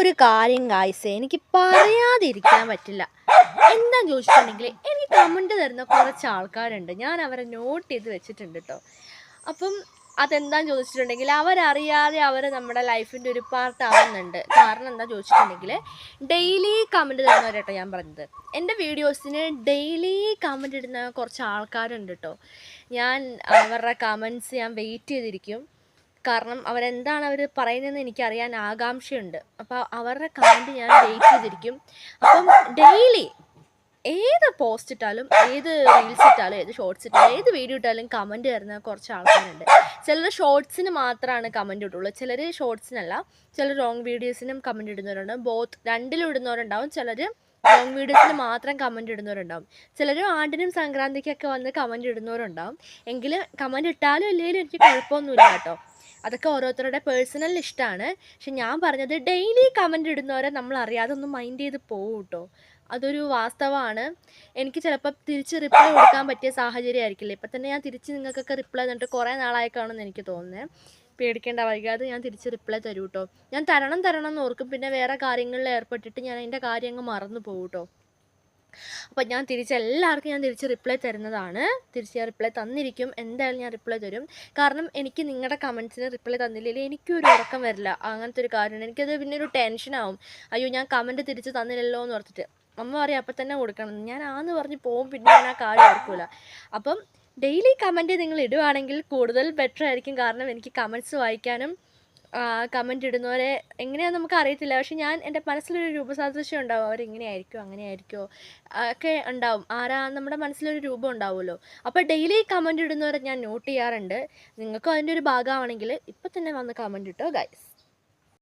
ഒരു കാര്യം ഗായ്സേ എനിക്ക് പറയാതിരിക്കാൻ പറ്റില്ല. എന്താന്ന് ചോദിച്ചിട്ടുണ്ടെങ്കിൽ എനിക്ക് കമൻറ്റ് തരുന്ന കുറച്ച് ആൾക്കാരുണ്ട്. ഞാൻ അവരെ നോട്ട് ചെയ്ത് വെച്ചിട്ടുണ്ട് കേട്ടോ. അപ്പം അതെന്താന്ന് ചോദിച്ചിട്ടുണ്ടെങ്കിൽ അവരറിയാതെ അവർ നമ്മുടെ ലൈഫിൻ്റെ ഒരു പാർട്ട് ആവുന്നുണ്ട്. കാരണം എന്താ ചോദിച്ചിട്ടുണ്ടെങ്കിൽ ഡെയിലി കമൻറ്റ് തരുന്നവരേട്ടോ ഞാൻ പറഞ്ഞത്. എൻ്റെ വീഡിയോസിന് ഡെയിലി കമൻറ്റ് ഇടുന്ന കുറച്ച് ആൾക്കാരുണ്ട് കേട്ടോ. ഞാൻ അവരുടെ കമൻറ്റ്സ് ഞാൻ വെയിറ്റ് ചെയ്തിരിക്കും. കാരണം അവരെന്താണ് അവർ പറയുന്നതെന്ന് എനിക്കറിയാൻ ആകാംക്ഷയുണ്ട്. അപ്പോൾ അവരുടെ കമൻറ്റ് ഞാൻ വെയിറ്റ് ചെയ്തിരിക്കും. അപ്പം ഡെയിലി ഏത് പോസ്റ്റ് ഇട്ടാലും, ഏത് റീൽസ് ഇട്ടാലും, ഏത് ഷോർട്സ് ഇട്ടാലും, ഏത് വീഡിയോ ഇട്ടാലും കമൻറ്റ് തരുന്ന കുറച്ച് ആൾക്കാരുണ്ട്. ചിലർ ഷോർട്സിന് മാത്രമാണ് കമൻറ്റ് ഇട്ടുള്ളൂ, ചിലർ ഷോർട്സിനല്ല. ചിലർ ലോങ് വീഡിയോസിനും കമൻറ്റ് ഇടുന്നവരുണ്ട്. ബോത്ത് രണ്ടിലും ഇടുന്നവരുണ്ടാവും. ചിലർ ലോങ് വീഡിയോസിന് മാത്രം കമൻറ്റ് ഇടുന്നവരുണ്ടാവും. ചിലർ ആണ്ടിനും സംക്രാന്തിക്കൊക്കെ വന്ന് കമൻറ്റ് ഇടുന്നവരുണ്ടാവും. എങ്കിലും കമൻറ്റ് ഇട്ടാലും ഇല്ലെങ്കിലും എനിക്ക് കുഴപ്പമൊന്നുമില്ല കേട്ടോ. അതൊക്കെ ഓരോരുത്തരുടെ പേഴ്സണൽ ഇഷ്ടമാണ്. പക്ഷെ ഞാൻ പറഞ്ഞത് ഡെയിലി കമൻറ്റ് ഇടുന്നവരെ നമ്മൾ അറിയാതെ ഒന്ന് മൈൻഡ് ചെയ്ത് പോകും കേട്ടോ. അതൊരു വാസ്തവമാണ്. എനിക്ക് ചിലപ്പോൾ തിരിച്ച് റിപ്ലൈ കൊടുക്കാൻ പറ്റിയ സാഹചര്യം ആയിരിക്കില്ല. ഇപ്പം തന്നെ ഞാൻ തിരിച്ച് നിങ്ങൾക്കൊക്കെ റിപ്ലൈ തന്നിട്ട് കുറേ നാളായി കാണുമെന്ന് എനിക്ക് തോന്നുന്നത്. പേടിക്കേണ്ട, വൈകാതെ ഞാൻ തിരിച്ച് റിപ്ലൈ തരൂ കേട്ടോ. ഞാൻ തരണം എന്ന് ഓർക്കും, പിന്നെ വേറെ കാര്യങ്ങളിൽ ഏർപ്പെട്ടിട്ട് ഞാൻ അതിൻ്റെ കാര്യം അങ്ങ് മറന്നു പോകും കേട്ടോ. അപ്പം ഞാൻ എല്ലാവർക്കും ഞാൻ തിരിച്ച് റിപ്ലൈ തരുന്നതാണ്. തിരിച്ച് ഞാൻ റിപ്ലൈ തന്നിരിക്കും. എന്തായാലും ഞാൻ റിപ്ലൈ തരും. കാരണം എനിക്ക് നിങ്ങളുടെ കമൻറ്റ്സിന് റിപ്ലൈ തന്നില്ലെങ്കിൽ എനിക്കൊരു ഉറക്കം വരില്ല. അങ്ങനത്തെ ഒരു കാര്യമാണ്. എനിക്കത് പിന്നെ ഒരു ടെൻഷനാവും. അയ്യോ ഞാൻ കമൻറ്റ് തിരിച്ച് തന്നില്ലല്ലോ എന്ന് ഓർത്തിട്ട്. അമ്മ പറയും അപ്പം തന്നെ കൊടുക്കണം. ഞാൻ ആന്ന് പറഞ്ഞ് പോകും, പിന്നെ ഞാൻ ആ കാര്യം ഓർക്കില്ല. അപ്പം ഡെയിലി കമൻറ്റ് നിങ്ങൾ ഇടുവാണെങ്കിൽ കൂടുതൽ ബെറ്റർ ആയിരിക്കും. കാരണം എനിക്ക് കമൻറ്റ്സ് വായിക്കാനും കമൻറ്റ് ഇടുന്നവരെ എങ്ങനെയാണെന്ന് നമുക്ക് അറിയത്തില്ല. പക്ഷെ ഞാൻ എൻ്റെ മനസ്സിലൊരു രൂപസാദൃശ്യം ഉണ്ടാവും. അവരെങ്ങനെയായിരിക്കും, അങ്ങനെയായിരിക്കുമോ ഒക്കെ ഉണ്ടാവും. നമ്മുടെ മനസ്സിലൊരു രൂപം ഉണ്ടാവുമല്ലോ. അപ്പോൾ ഡെയിലി കമൻറ്റ് ഇടുന്നവരെ ഞാൻ നോട്ട് ചെയ്യാറുണ്ട്. നിങ്ങൾക്കും അതിൻ്റെ ഒരു ഭാഗമാണെങ്കിൽ ഇപ്പം തന്നെ വന്ന് കമൻറ്റ് ഇട്ടോ ഗൈസ്.